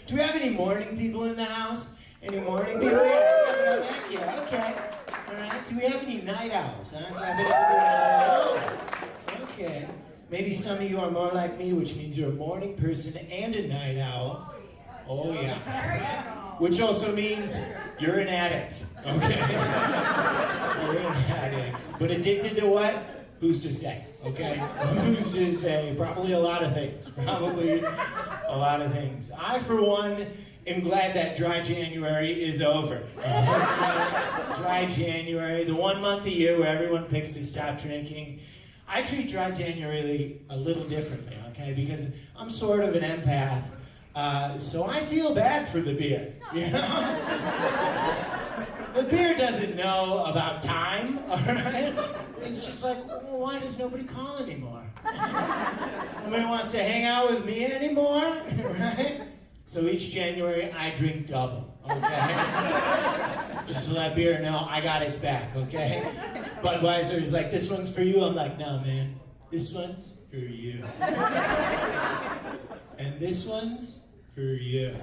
Do we have any morning people in the house? Any morning people? Yeah, okay. All right. Do we have any night owls? Okay. Maybe some of you are more like me, which means you're a morning person and a night owl. Oh, yeah. Which also means you're an addict. Okay. You're an addict. But addicted to what? Who's to say? Okay? Who's to say? Probably a lot of things. Probably a lot of things. I, for one, am glad that dry January is over. Dry January, the 1 month a year where everyone picks to stop drinking. I treat dry January a little differently, okay? Because I'm sort of an empath, so I feel bad for the beer, you know? The beer doesn't know about time, all right? It's just like, well, why does nobody call anymore? Nobody wants to hang out with me anymore, right? So each January, I drink double, okay? Just to let beer know I got its back, okay? Budweiser is like, this one's for you. I'm like, no, man, this one's for you. And this one's for you.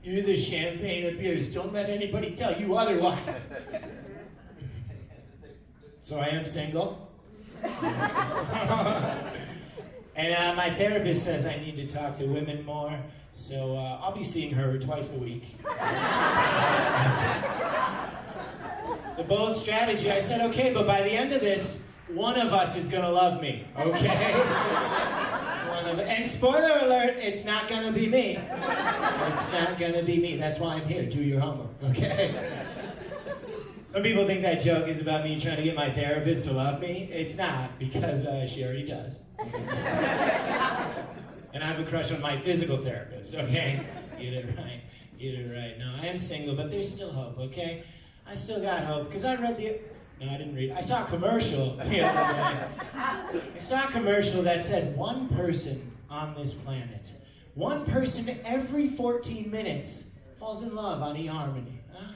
You're the champagne of beers. Don't let anybody tell you otherwise. So I am single. And my therapist says I need to talk to women more, so I'll be seeing her twice a week. It's a bold strategy. I said, okay, but by the end of this, one of us is going to love me, okay? And spoiler alert, it's not going to be me. It's not going to be me. That's why I'm here. Do your homework, okay? Some people think that joke is about me trying to get my therapist to love me. It's not, because she already does. And I have a crush on my physical therapist, okay? Get it right. Get it right. No, I am single, but there's still hope, okay? I still got hope, because I read the... No, I didn't read. I saw a commercial the other day. I saw a commercial that said one person on this planet, one person every 14 minutes falls in love on eHarmony. Huh?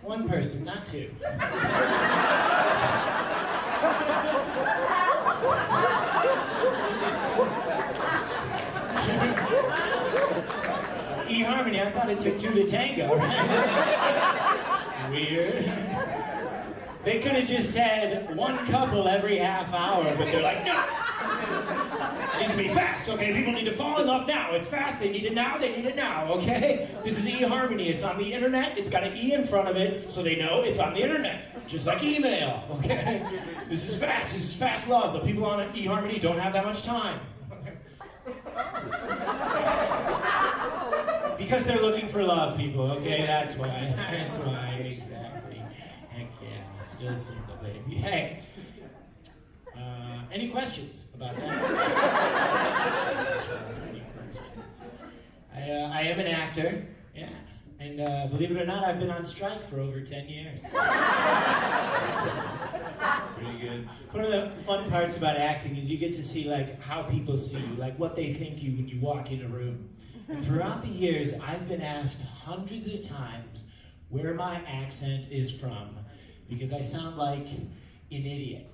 One person, not two. eHarmony, I thought it took two to tango, right? Weird. They could have just said one couple every half hour, but they're like, no! It needs to be fast, okay? People need to fall in love now. It's fast, they need it now, they need it now, okay? This is eHarmony, it's on the internet, it's got an E in front of it, so they know it's on the internet. Just like email, okay? This is fast love. The people on eHarmony don't have that much time. Because they're looking for love, people, okay? That's why, exactly. Heck yeah, still single, baby. Hey, any questions about that? Any questions? I am an actor, yeah. And believe it or not, I've been on strike for over 10 years. Pretty good. One of the fun parts about acting is you get to see like how people see you, like what they think you when you walk in a room. And throughout the years, I've been asked hundreds of times where my accent is from, because I sound like an idiot.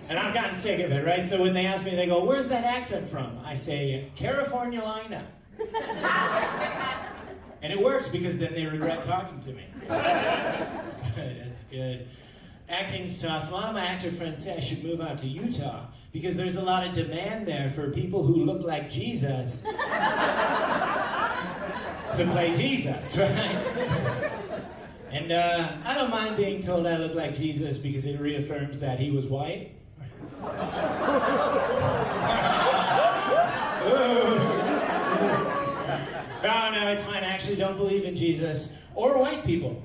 And I've gotten sick of it, right? So when they ask me, they go, where's that accent from? I say, California-lina. And it works because then they regret talking to me. That's good. Acting's tough. A lot of my actor friends say I should move out to Utah because there's a lot of demand there for people who look like Jesus to play Jesus, right? And I don't mind being told I look like Jesus because it reaffirms that he was white. No, it's fine. I actually don't believe in Jesus or white people.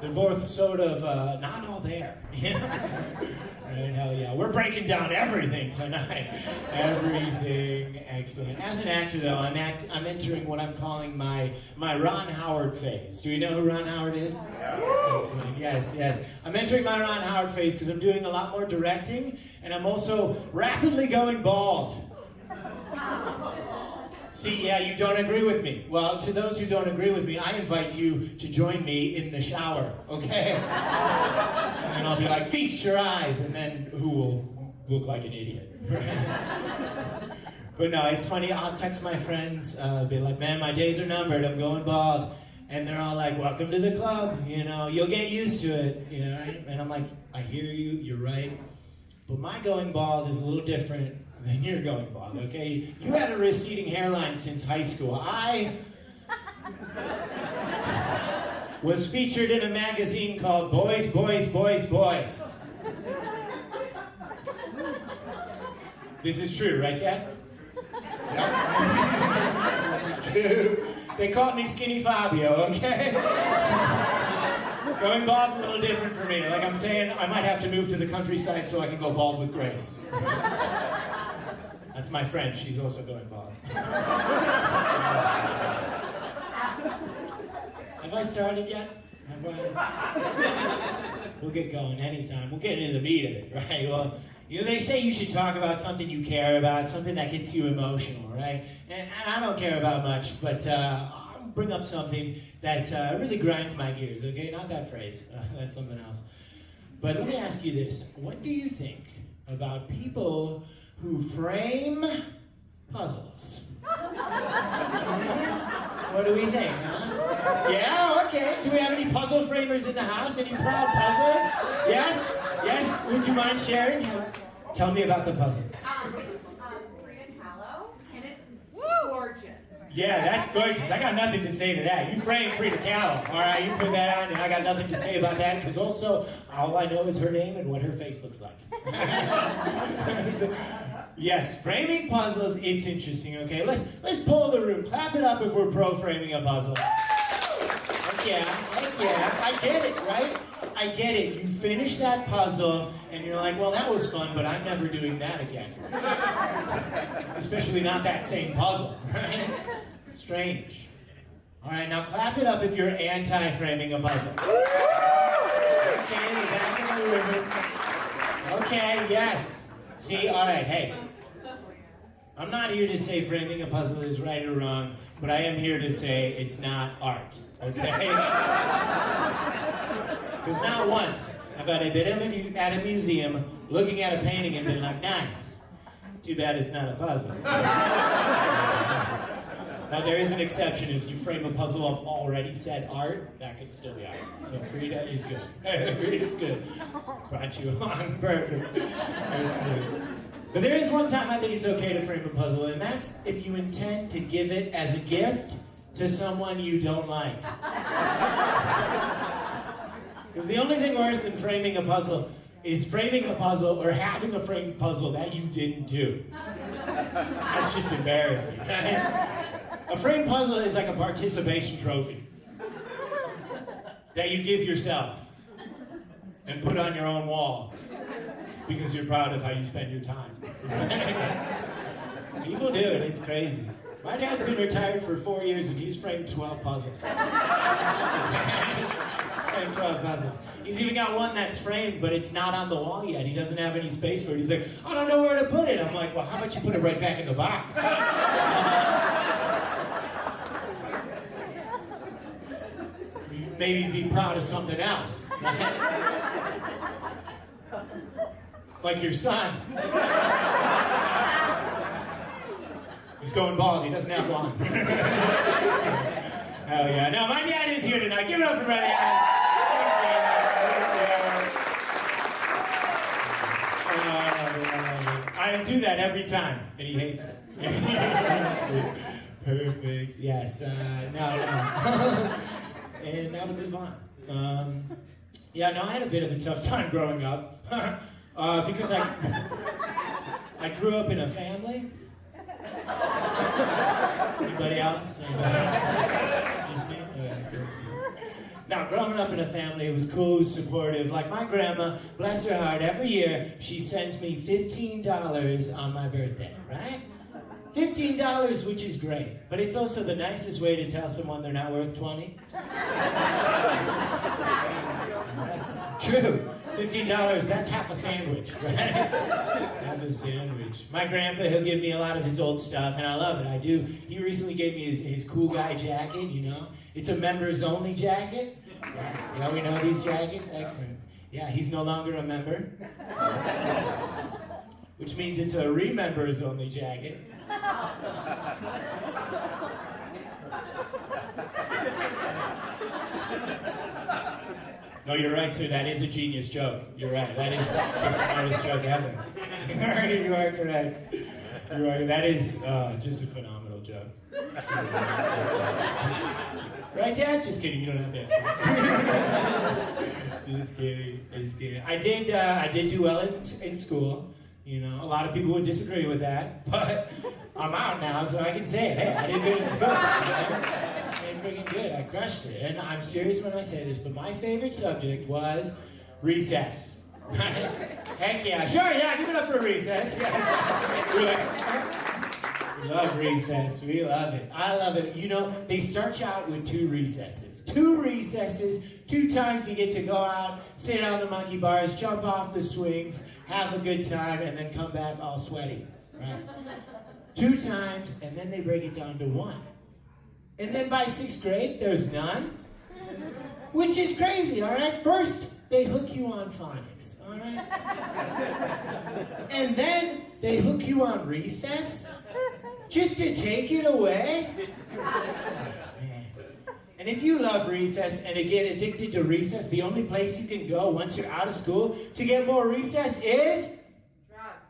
They're both sort of not all there. Right, hell yeah. We're breaking down everything tonight. Everything excellent. As an actor, though, I'm entering what I'm calling my Ron Howard phase. Do you know who Ron Howard is? Excellent. Yes. I'm entering my Ron Howard phase because I'm doing a lot more directing, and I'm also rapidly going bald. See, yeah, you don't agree with me. Well, to those who don't agree with me, I invite you to join me in the shower, okay? And then I'll be like, feast your eyes, and then who will look like an idiot? But no, it's funny, I'll text my friends, be like, man, my days are numbered, I'm going bald. And they're all like, welcome to the club, you know, you'll get used to it, you know, right? And I'm like, I hear you, you're right. But my going bald is a little different than your going bald, okay? You had a receding hairline since high school. I was featured in a magazine called Boys, Boys, Boys, Boys. This is true, right, Dad? Yep. True. They called me Skinny Fabio, okay? Going bald's a little different for me. Like I'm saying, I might have to move to the countryside so I can go bald with grace. That's my friend, she's also going bald. Have I started yet? Have I? We'll get going anytime. We'll get into the meat of it, right? Well, you know, they say you should talk about something you care about, something that gets you emotional, right? And I don't care about much, but I'll bring up something that really grinds my gears, okay? Not that phrase, that's something else. But let me ask you this. What do you think about people who frame puzzles? What do we think, huh? Yeah, okay. Do we have any puzzle framers in the house? Any proud puzzlers? Yes? Yes? Would you mind sharing? Tell me about the puzzle. Frida Kahlo, and it's gorgeous. Yeah, that's gorgeous. I got nothing to say to that. You framed Frida Kahlo. All right, you put that on, and I got nothing to say about that, because also, all I know is her name and what her face looks like. Yes, framing puzzles, it's interesting, okay? Let's poll the room. Clap it up if we're pro framing a puzzle. Heck yeah, I get it, right? I get it. You finish that puzzle, and you're like, well, that was fun, but I'm never doing that again. Especially not that same puzzle, right? Strange. All right, now clap it up if you're anti-framing a puzzle. Okay, we're back in the room. Okay, yes. See, all right, hey. I'm not here to say framing a puzzle is right or wrong, but I am here to say it's not art, okay? Because not once have I been at a museum looking at a painting and been like, nice. Too bad it's not a puzzle. Now there is an exception. If you frame a puzzle of already said art, that could still be art. So Frida is good. Frida's good. Brought you along. Perfect. But there is one time I think it's okay to frame a puzzle, and that's if you intend to give it as a gift to someone you don't like. Because the only thing worse than framing a puzzle is framing a puzzle or having a framed puzzle that you didn't do. That's just embarrassing, right? A framed puzzle is like a participation trophy that you give yourself and put on your own wall because you're proud of how you spend your time. People do it, it's crazy. My dad's been retired for 4 years and he's framed 12 puzzles. Framed 12 puzzles. He's even got one that's framed, but it's not on the wall yet. He doesn't have any space for it. He's like, I don't know where to put it. I'm like, well, how about you put it right back in the box? Maybe be proud of something else. Like your son. He's going bald. He doesn't have long. Hell yeah. No, my dad is here tonight. Give it up for my dad. I do that every time, and he hates it. Perfect. Yes. No. And now to move on. Yeah, no, I had a bit of a tough time growing up. Because I grew up in a family. Anybody else? Just me? Now, growing up in a family, it was cool, it was supportive. Like my grandma, bless her heart, every year she sends me $15 on my birthday, right? $15, which is great, but it's also the nicest way to tell someone they're not worth 20. That's true. $15, that's half a sandwich, right? Have a sandwich. My grandpa, he'll give me a lot of his old stuff, and I love it. I do. He recently gave me his cool guy jacket, you know. It's a members only jacket. Yeah, you know, we know these jackets. Excellent. Yeah, he's no longer a member. Which means it's a remembers only jacket. No, you're right, sir. That is a genius joke. You're right. That is the smartest joke ever. You are correct. You're right. That is just a phenomenal joke. Right, Dad? Just kidding. You don't have to answer. Just kidding. Just kidding. I did do well in school. You know, a lot of people would disagree with that, but I'm out now, so I can say it. Hey, I did good in school. I did freaking good. I crushed it. And I'm serious when I say this, but my favorite subject was recess. Heck yeah. Sure, yeah, give it up for recess. We love recess. We love it. I love it. You know, they start you out with 2 recesses. 2 recesses, 2 times you get to go out, sit on the monkey bars, jump off the swings, have a good time, and then come back all sweaty. Right? 2 times, and then they break it down to 1. And then by 6th grade, there's none. Which is crazy, all right? First, they hook you on phonics, all right? And then they hook you on recess just to take it away. Man. And if you love recess and get addicted to recess, the only place you can go once you're out of school to get more recess is? Drugs.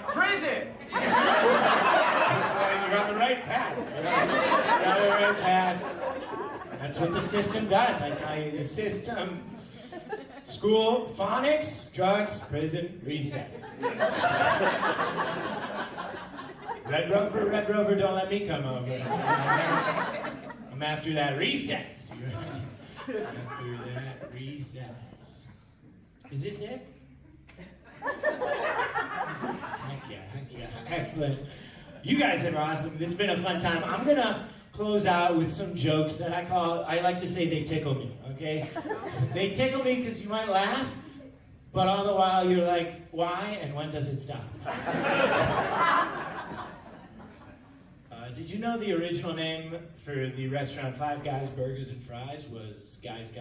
Prison! You're on the right path. You're on the right path. That's what the system does, I tell you. The system. School, phonics, drugs, prison, recess. Red Rover, don't let me come over. I'm after that recess. After that recess. Is this it? Heck yeah. Excellent. You guys are awesome. This has been a fun time. I'm going to close out with some jokes that I like to say they tickle me, okay? They tickle me because you might laugh, but all the while you're like, why and when does it stop? Did you know the original name for the restaurant Five Guys Burgers and Fries was Guys?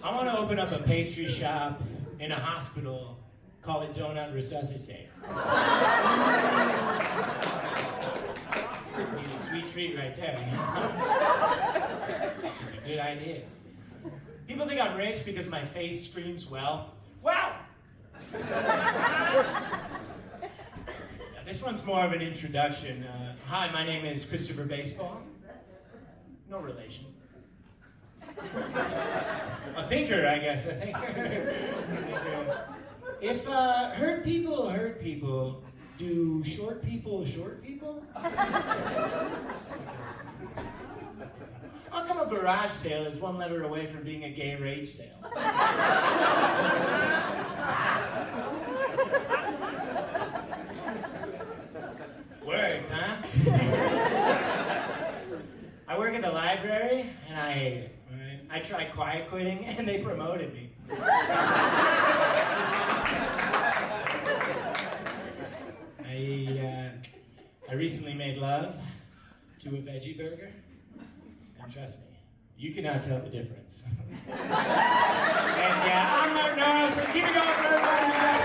I want to open up a pastry shop in a hospital, call it Donut Resuscitate. Need a sweet treat right there. It's a good idea. People think I'm rich because my face screams wealth. Wealth! This one's more of an introduction. Hi, my name is Christopher Baseball. No relation. A thinker, I guess. A thinker. If hurt people, do short people? How come a garage sale is one letter away from being a gay rage sale? Words, huh? I work at the library, and I hate it. Right? I tried quiet quitting, and they promoted me. I recently made love to a veggie burger, and trust me, you cannot tell the difference. And yeah, I'm Mert Narlson. Keep it going for everybody.